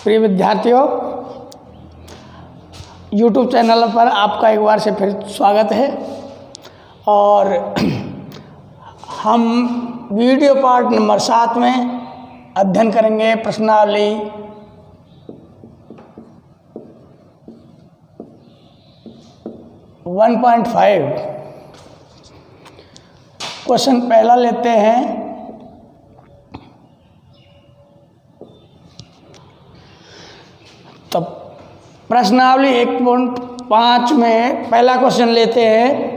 प्रिय विद्यार्थियों, YouTube channel पर आपका एक बार से फिर स्वागत है। और हम वीडियो पार्ट नंबर 7 में अध्ययन करेंगे प्रश्नावली 1.5। क्वेश्चन पहला लेते हैं। तब प्रश्नावली 1.5 में पहला क्वेश्चन लेते हैं।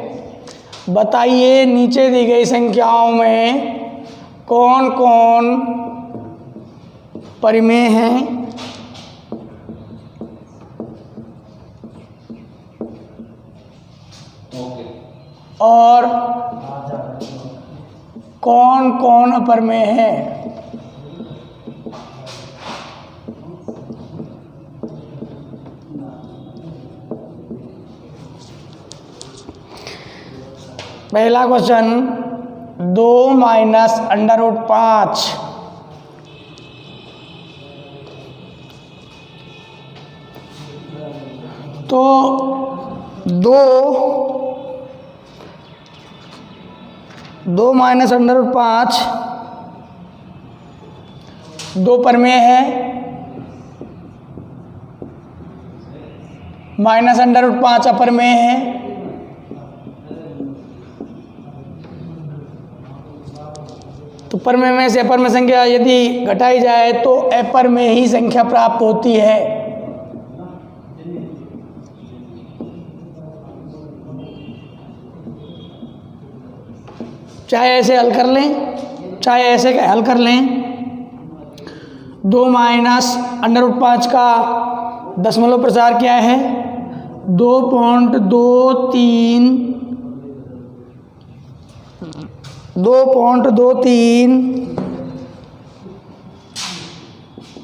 बताइए नीचे दी गई संख्याओं में कौन कौन परिमेय हैं और कौन कौन अपरिमेय हैं। पहला क्वेश्चन 2 माइनस √5। तो 2 माइनस √5 दो परिमेय है। माइनस √5 अपरिमेय है। तो परिमेय में से अपरिमेय संख्या यदि घटाई जाए तो अपरिमेय ही संख्या प्राप्त होती है। चाहे ऐसे हल कर लें, चाहे ऐसे हल कर लें। 2 माइनस √5 का दशमलव प्रसार क्या है? 2.23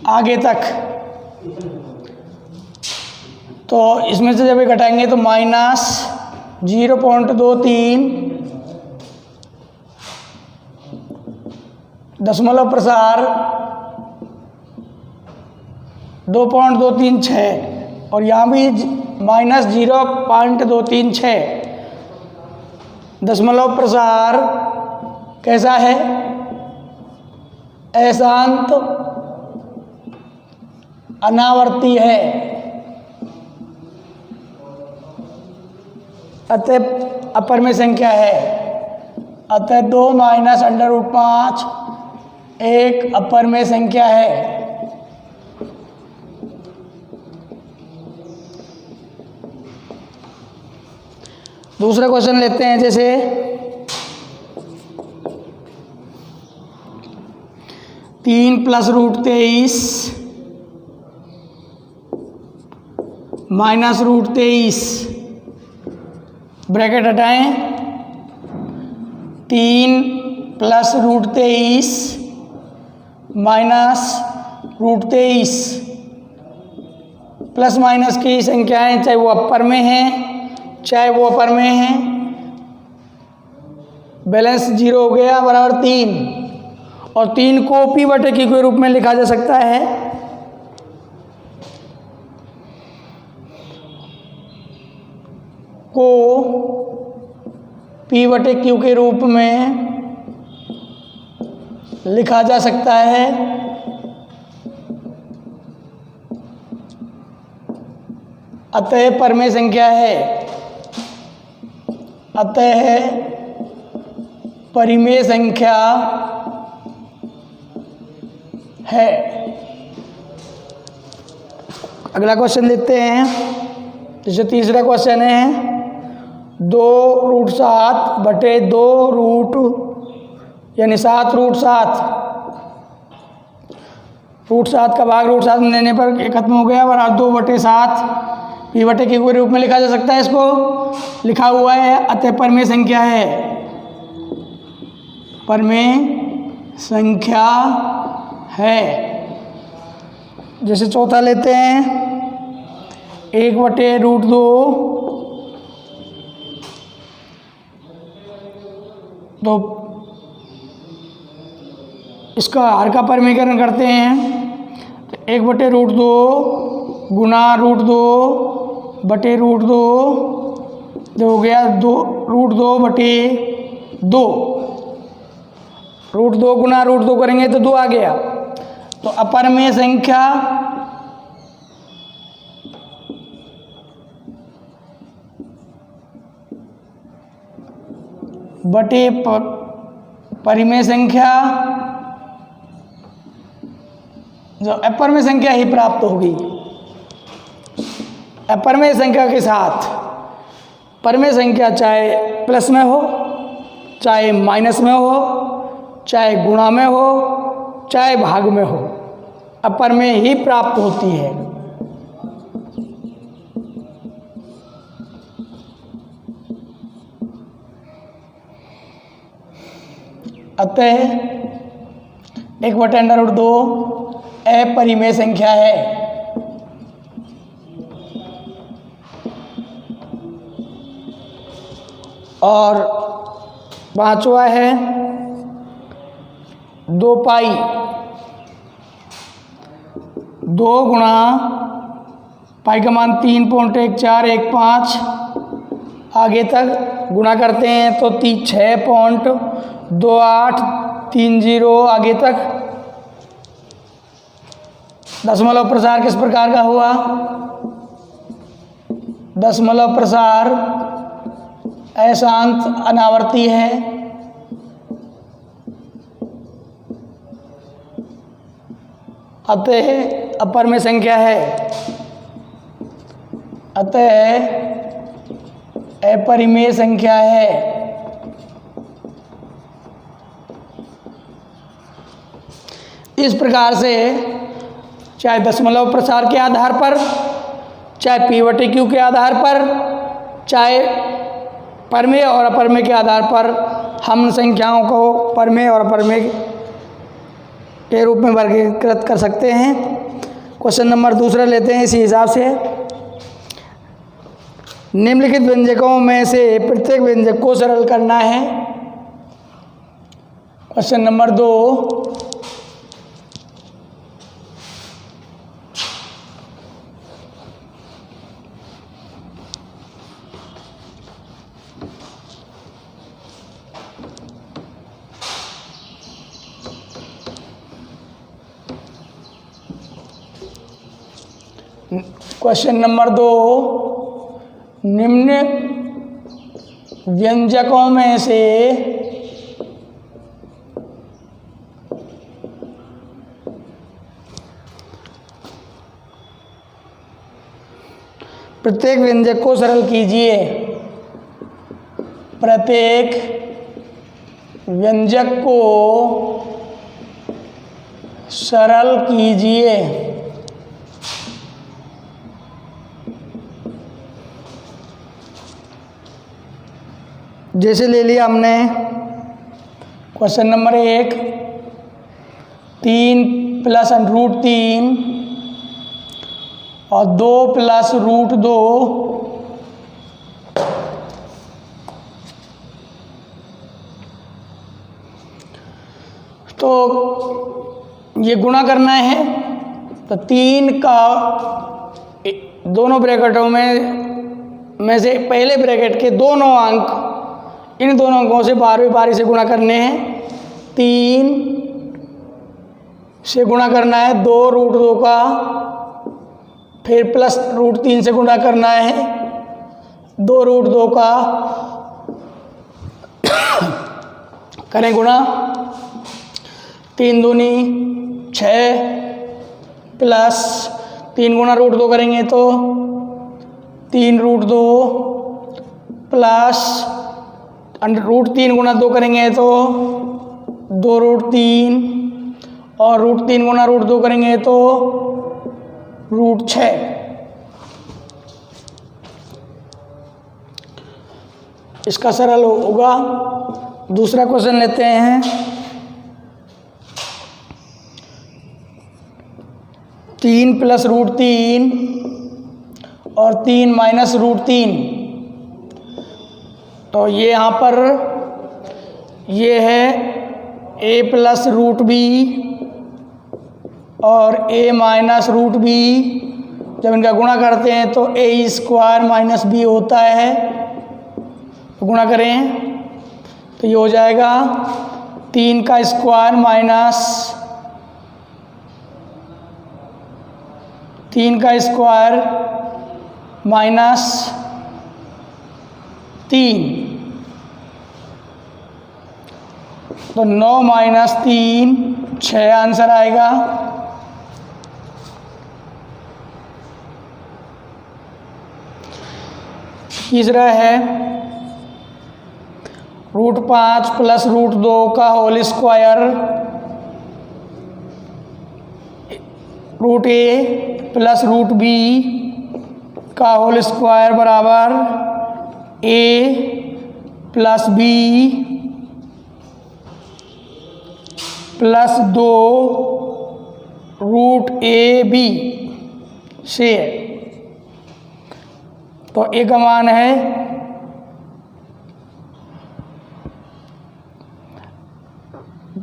आगे तक। तो इसमें से जब घटाएंगे तो माइनस 0.23 दशमलव प्रसार 2.236 और यहाँ भी माइनस 0.236 दशमलव प्रसार कैसा है? अशांत अनावर्ती है। अतः अपरिमेय संख्या है। अतः 2 माइनस √5 एक अपरिमेय संख्या है। दूसरा क्वेश्चन लेते हैं। जैसे 3 + √23 माइनस √23 ब्रैकेट हटाएं। 3 + √23 माइनस √23 प्लस माइनस की संख्याएं चाहे वो अपरिमेय हैं चाहे वो अपरिमेय हैं। बैलेंस 0 हो गया बराबर 3। और 3 को p/q के रूप में लिखा जा सकता है। को p/q के रूप में लिखा जा सकता है। अतः परिमेय संख्या है। अतः परिमेय संख्या है। अगला क्वेश्चन लेते हैं। जैसे तीसरा क्वेश्चन है 2√7/2 यानी 7√7। √7 का भाग √7 में लेने पर खत्म हो गया बराबर 2/7 p/q के रूप में लिखा जा सकता है। इसको लिखा हुआ है। अतः परिमेय संख्या है। परिमेय संख्या है। जैसे चौथा लेते हैं 1/√2। तो इसका हर का परिमेयकरण करते हैं। तो 1/√2 गुना √2 बटे √2, जो हो गया √2 बटे 2। √2 गुना √2 करेंगे तो 2 आ गया। तो अपरिमेय संख्या बटे परिमेय संख्या, जो अपरिमेय संख्या ही प्राप्त होगी। अपरिमेय संख्या के साथ परिमेय संख्या चाहे प्लस में हो, चाहे माइनस में हो, चाहे गुणा में हो, चाहे भाग में हो, अपरिमेय ही प्राप्त होती है। अतः 1/√2 अपरिमेय संख्या है। और पांचवा है 2 पाई, 2 गुणा पाई का मान 3.1415 आगे तक गुणा करते हैं तो 6.2830 आगे तक। दशमलव प्रसार किस प्रकार का हुआ? दशमलव प्रसार अशांत अनावर्ती है। अतः अपरिमेय संख्या है। अतः अपरिमेय संख्या है। इस प्रकार से चाहे दशमलव प्रसार के आधार पर, चाहे P/Q के आधार पर, चाहे परिमेय और अपरिमेय के आधार पर हम संख्याओं को परिमेय और अपरिमेय के रूप में वर्गीकृत कर सकते हैं। क्वेश्चन नंबर दूसरा लेते हैं इसी हिसाब से। निम्नलिखित व्यंजकों में से प्रत्येक व्यंजक को सरल करना है। क्वेश्चन नंबर 2, क्वेश्चन नंबर 2, निम्न व्यंजकों में से प्रत्येक व्यंजक को सरल कीजिए। प्रत्येक व्यंजक को सरल कीजिए। जैसे ले लिया हमने क्वेश्चन नंबर 1, 3 + √3 और 2 + √2, तो ये गुणा करना है। तो 3 का दोनों ब्रैकेटों में से पहले ब्रैकेट के दोनों अंक, इन दोनों अंकों से 12वीं पारी से गुणा करने हैं। 3 से गुणा करना है 2 √2 का, फिर प्लस √3 से गुणा करना है 2 √2 का। करें गुणा, 3 दूनी 6 प्लस 3 गुणा √2 करेंगे तो 3 √2 प्लस √3 गुणा 2 करेंगे तो 2 √3 और √3 गुणा √2 करेंगे तो √6। इसका सरल होगा। दूसरा क्वेश्चन लेते हैं। 3 + √3 और 3 - √3, तो ये यहाँ पर ये है a + √b और a माइनस रूट बी, जब इनका गुणा करते हैं तो a स्क्वायर माइनस बी होता है, तो गुणा करें तो ये हो जाएगा 3 का स्क्वायर माइनस 3 का स्क्वायर माइनस 3, तो 9 माइनस 3 6 आंसर आएगा। तीसरा है √5 प्लस √2 का whole square, √a plus √b का होल स्क्वायर बराबर a plus b plus 2 √ab से, तो a का मान है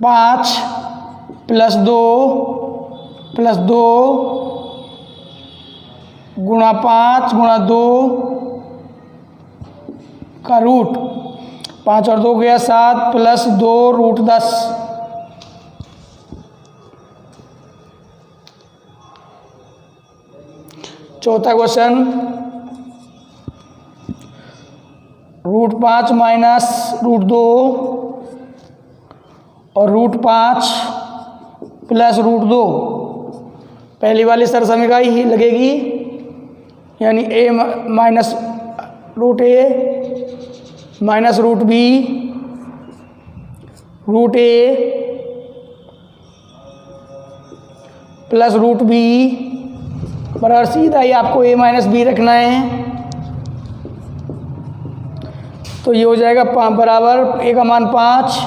5 प्लस 2 गुणा 5 गुणा 2 का रूट, 5 और 2 गया 7 प्लस 2 √10। चौथा क्वेश्चन, √5 माइनस √2 और √5 प्लस √2, पहली वाली सरसमीका ही लगेगी, यानी a minus √a minus √b √a plus √b बराबर सीधा ही आपको a माइनस b रखना है, तो ये हो जाएगा बराबर a का मान 5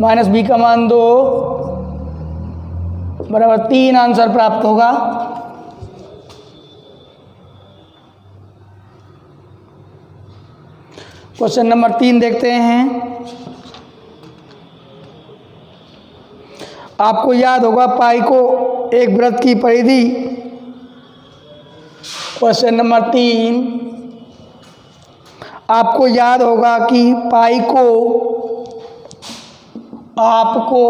माइनस b का मान 2 बराबर 3 आंसर प्राप्त होगा। क्वेश्चन नंबर 3 देखते हैं। आपको याद होगा पाई को एक वृत्त की परिधि। क्वेश्चन नंबर 3, आपको याद होगा कि पाई को, आपको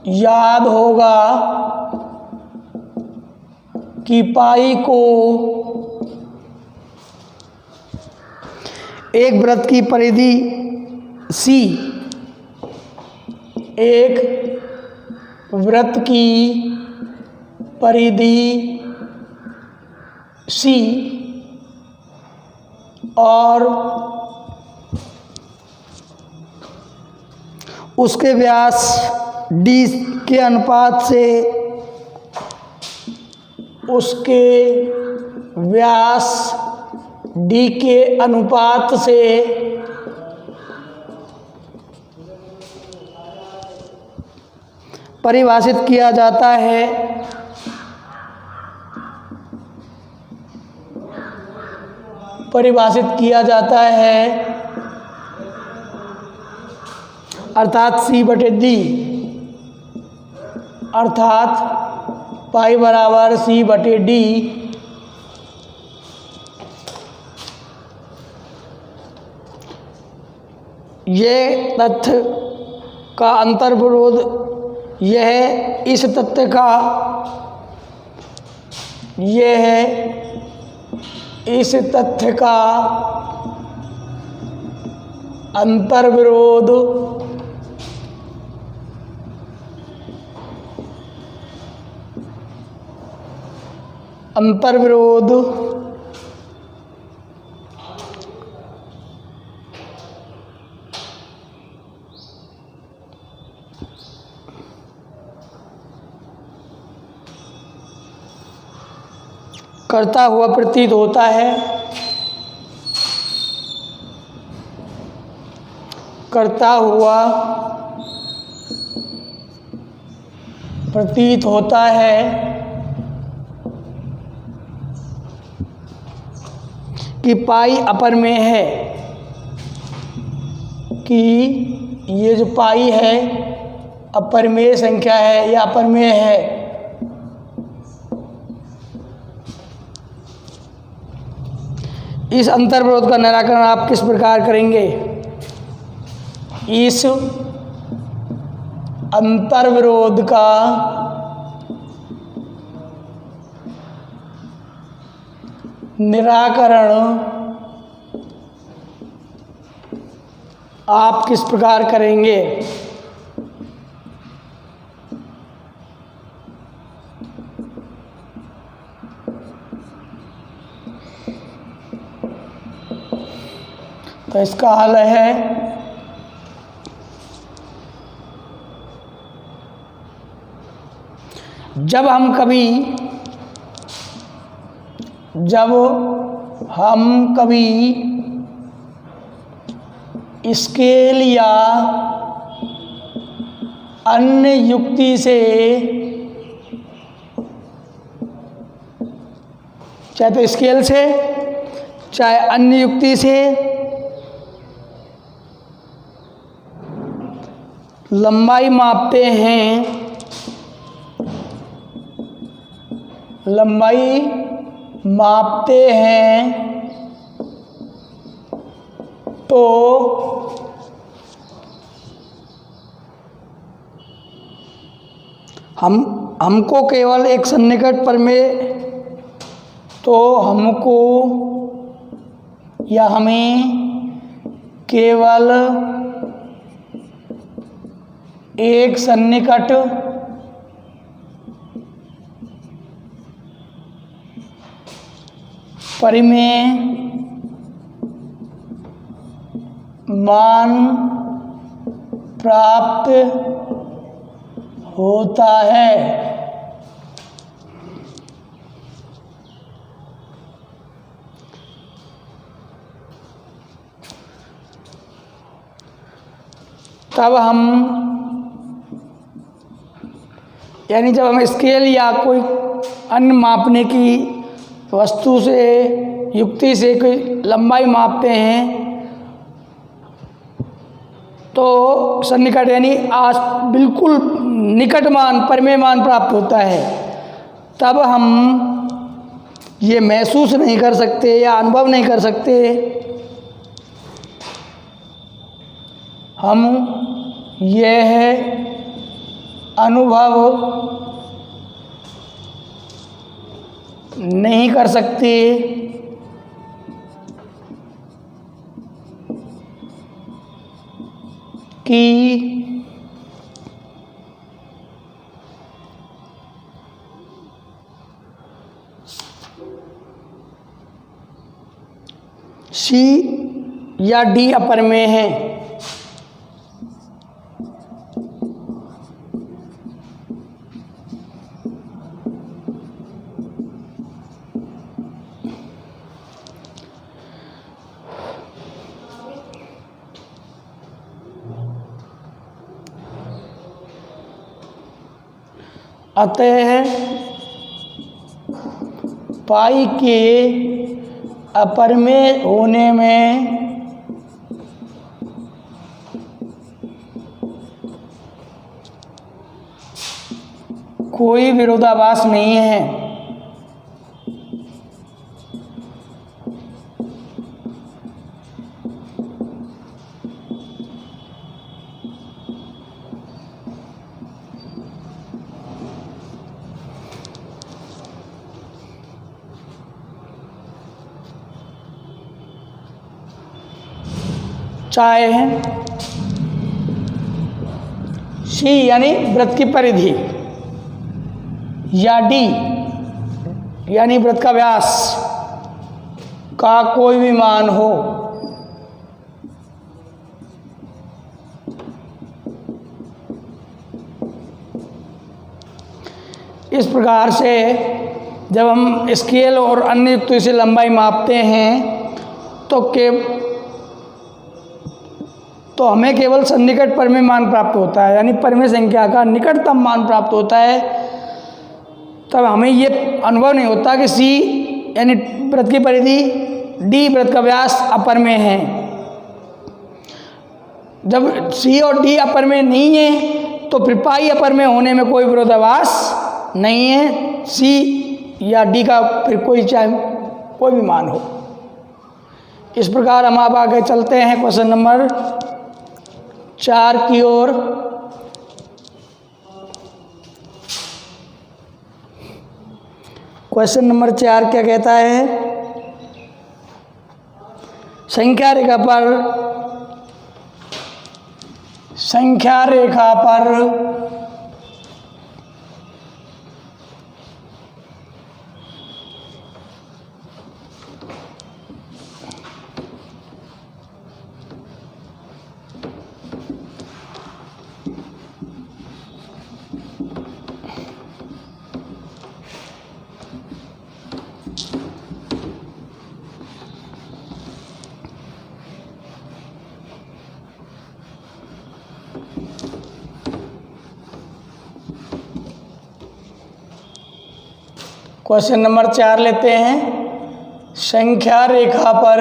याद होगा कि पाई को एक वृत्त की परिधि C, एक वृत्त की परिधि C और उसके व्यास D के अनुपात से, उसके व्यास D के अनुपात से परिभाषित किया जाता है। परिभाषित किया जाता है अर्थात C/D, अर्थात पाई बराबर C/D। ये तथ्य का अंतर्विरोध, यह इस तथ्य का, यह है इस तथ्य का अंतर्विरोध करता हुआ प्रतीत होता है, करता हुआ प्रतीत होता है कि पाई अपर में है, कि ये जो पाई है अपरिमेय संख्या है या अपरिमेय है। इस अंतर्विरोध का निराकरण आप किस प्रकार करेंगे? इस अंतर्विरोध का निराकरण आप किस प्रकार करेंगे? तो इसका हल है जब हम कभी स्केल या अन्य युक्ति से, चाहे तो स्केल से चाहे अन्य युक्ति से लंबाई मापते हैं तो हमको केवल एक सन्निकट परिमेय हमें केवल एक सन्निकट परिमेय मान प्राप्त होता है। तब हम यानी जब हम स्केल या कोई अन्य मापने की वस्तु से, युक्ति से कोई लंबाई मापते हैं तो सन्निकट यानी बिल्कुल निकट मान, परिमेय मान प्राप्त होता है। तब हम ये महसूस नहीं कर सकते या अनुभव नहीं कर सकते, हम यह अनुभव नहीं कर सकते कि सी या डी अपरिमेय है। अतः पाई के अपरिमेय होने में कोई विरोधाभास नहीं है। चाहे सी यानी वृत्त की परिधि या डी यानी वृत्त का व्यास का कोई भी मान हो, इस प्रकार से जब हम स्केल और अन्य युक्ति से लंबाई मापते हैं तो हमें केवल सन्निकट परिमेय मान प्राप्त होता है, यानी परिमेय संख्या का निकटतम मान प्राप्त होता है। तब हमें ये अनुभव नहीं होता कि सी यानी वृत्त की परिधि, डी वृत्त का व्यास अपरिमेय है। जब सी और डी अपरिमेय नहीं है तो फिर पाई अपर में होने में कोई विरोधाभास नहीं है। सी या डी का फिर कोई भी मान हो। इस प्रकार हम अब आगे चलते हैं क्वेश्चन नंबर 4 की ओर। क्वेश्चन नंबर 4 क्या कहता है? संख्या रेखा पर क्वेश्चन नंबर 4 लेते हैं। संख्या रेखा पर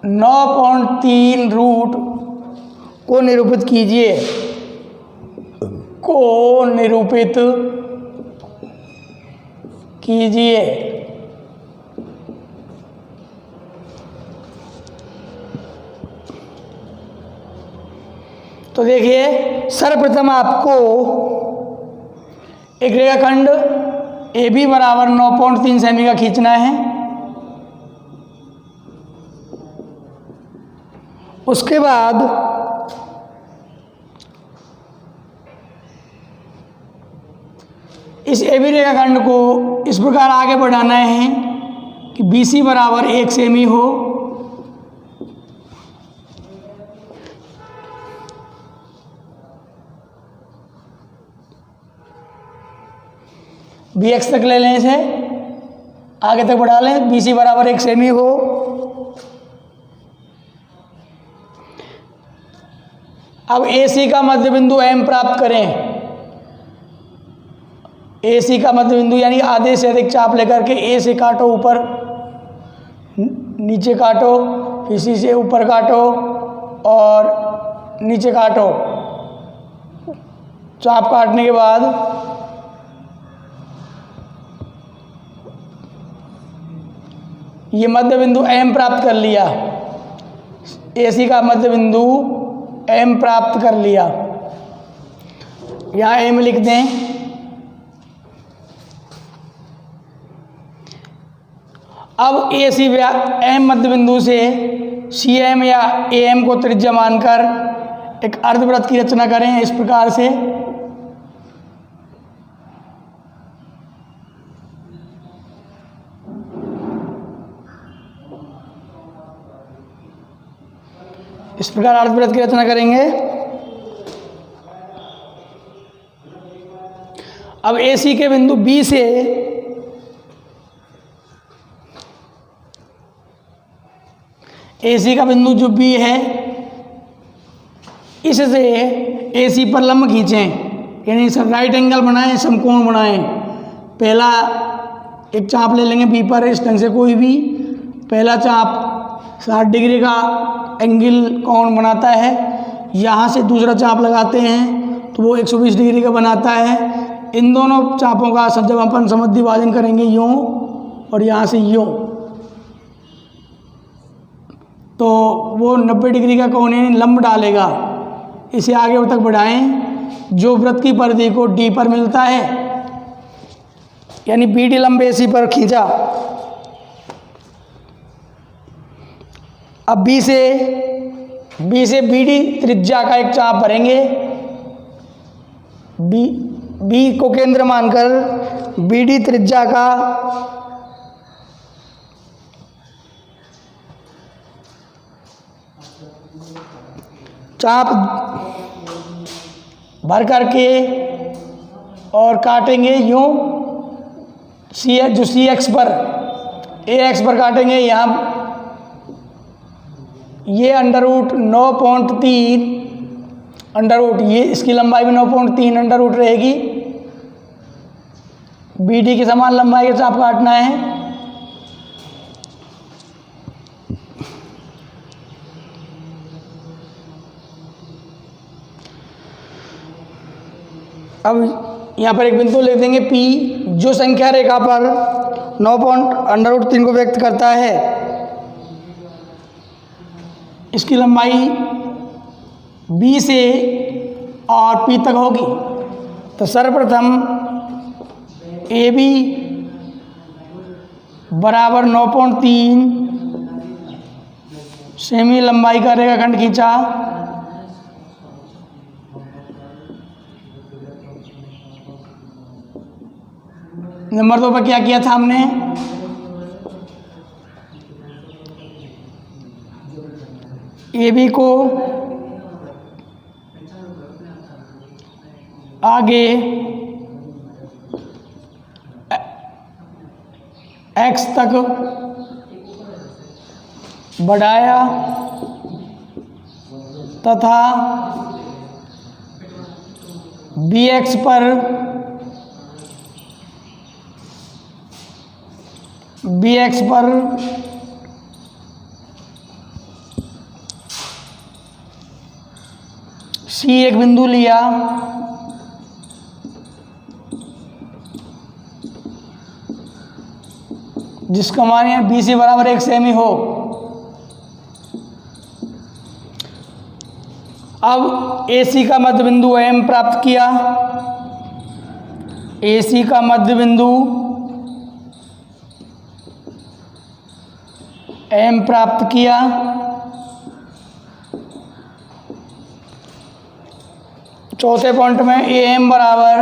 (9.3 रूट को निरूपित कीजिए। तो देखिए, सर्वप्रथम आपको एक रेखाखंड AB बराबर 9.3 सेमी का खींचना है। उसके बाद इस AB रेखाखंड को इस प्रकार आगे बढ़ाना है कि BC बराबर 1 सेमी हो। BX तक ले लें, इसे आगे तक बढ़ा लें, BC बराबर 1 सेमी हो। अब AC का मध्य बिंदु M प्राप्त करें। AC का मध्य बिंदु यानी आधे से अधिक चाप लेकर के A से काटो, ऊपर नीचे काटो, फिर C से ऊपर काटो और नीचे काटो। चाप काटने के बाद ये मध्य बिंदु M प्राप्त कर लिया। AC का मध्य बिंदु M प्राप्त कर लिया, यहाँ M लिख दें। अब AC M मध्य बिंदु से CM या AM को त्रिज्या मानकर एक अर्धवृत्त की रचना करें इस प्रकार से। इस प्रकार अर्धवृत्त की रचना करेंगे। अब AC के बिंदु B से AC का बिंदु जो B है, इससे AC पर लंब खींचें, यानी राइट एंगल बनाएं, समकोण बनाएं। पहला एक चाप ले लेंगे B पर, इस ढंग से कोई भी पहला चाप 60 डिग्री का एंगल कोण बनाता है। यहाँ से दूसरा चाप लगाते हैं तो वो 120 डिग्री का बनाता है। इन दोनों चापों का जब अपन समद्वि भाजन करेंगे यूँ और यहाँ से यूँ, तो वो 90 डिग्री का कोण यानी लंब डालेगा। इसे आगे तक बढ़ाएं, जो वृत्त की परिधि को D पर मिलता है, यानी BD लंब AC पर खींचा। अब B से BD त्रिज्या का एक चाप भरेंगे। B को केंद्र मानकर BD त्रिज्या का चाप भर करके और काटेंगे यूँ जो CX पर AX पर काटेंगे। यहाँ ये √9.3 अंडर ये इसकी लंबाई भी 9.3 अंडर रहेगी। BD की समान लंबाई के चाप काटना है। अब यहाँ पर एक बिंदु लिख देंगे P, जो संख्या रेखा पर 9.√3 को व्यक्त करता है, इसकी लंबाई B से और P तक होगी। तो सर्वप्रथम AB बराबर 9.3 सेमी लंबाई का रेखाखंड खींचा। नंबर 2 पर क्या किया था हमने, AB को आगे X तक बढ़ाया तथा BX पर C एक बिंदु लिया, जिसका मान है BC बराबर 1 सेमी हो। अब AC का मध्य बिंदु M प्राप्त किया। AC का मध्य बिंदु M प्राप्त किया। चौथे पॉइंट में AM बराबर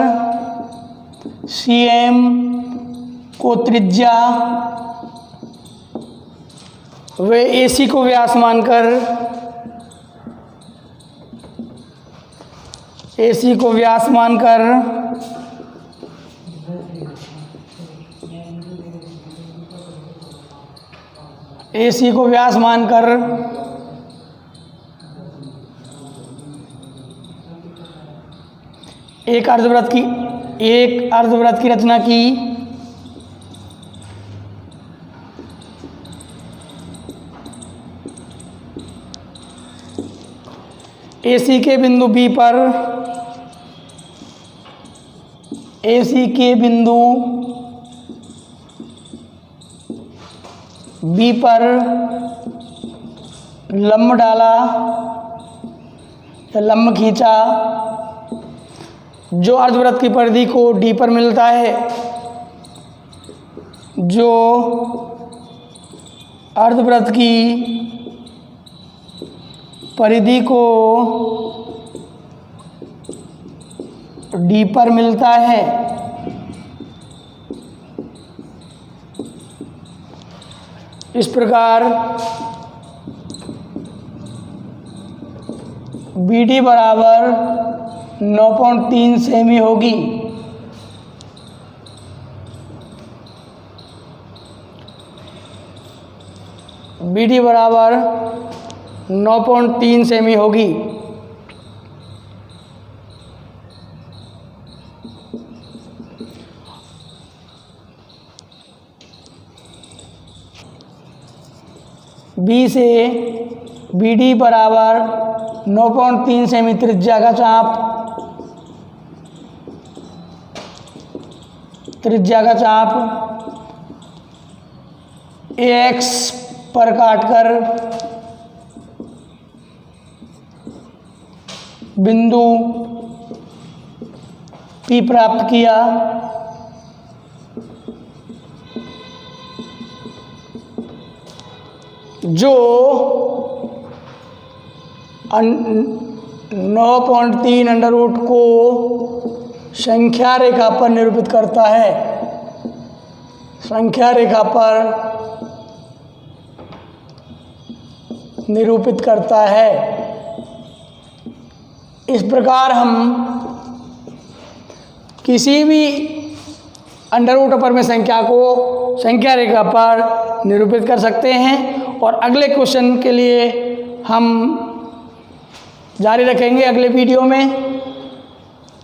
CM को त्रिज्या व AC को व्यास मानकर एक अर्धवृत्त की रचना की। AC के बिंदु B पर लंब डाला या लंब खींचा, जो अर्धवृत्त की परिधि को D पर मिलता है, जो अर्धवृत्त की परिधि को D पर मिलता है। इस प्रकार BD बराबर 9.3 सेमी होगी। BD बराबर 9.3 सेमी होगी। B से BD बराबर 9.3 सेमी त्रिज्या का चाप AX पर काटकर बिंदु P प्राप्त किया। जो 9.3 अंडर रूट को संख्या रेखा पर निरूपित करता है। संख्या रेखा पर निरूपित करता है। इस प्रकार हम किसी भी अंडर रूट अपर में संख्या को संख्या रेखा पर निरूपित कर सकते हैं। और अगले क्वेश्चन के लिए हम जारी रखेंगे। अगले वीडियो में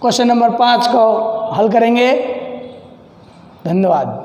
क्वेश्चन नंबर 5 को हल करेंगे। धन्यवाद।